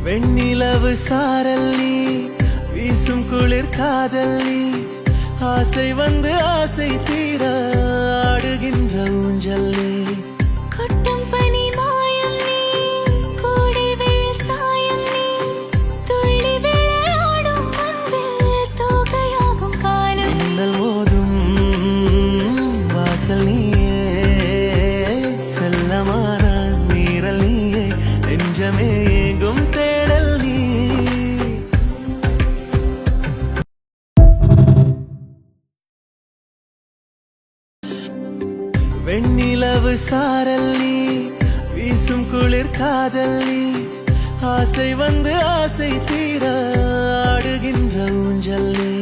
வெண்ணிலவு சாரல் நீ, வீசும் குளிர் காதல் நீ, ஆசை வந்து ஆசை தீர ஆடுகின்ற ஊஞ்சல் நீ. கொட்டும் பனி மாயம் நீ, கோடை வெயில் சாயம் நீ, துள்ளி விளையாடும் அன்பில் தோகையாகும் காலம். மின்னல் மோதும் வாசல் நீயே, செல்லமான மீறல் நீயே, நெஞ்சமே எங்கும் தேடல் நீ. வெண்ணிலவு சாரல் நீ, வீசும் குளிர் காதல் நீ, ஆசை வந்து ஆசை தீர ஆடுகின்ற ஊஞ்சல் நீ.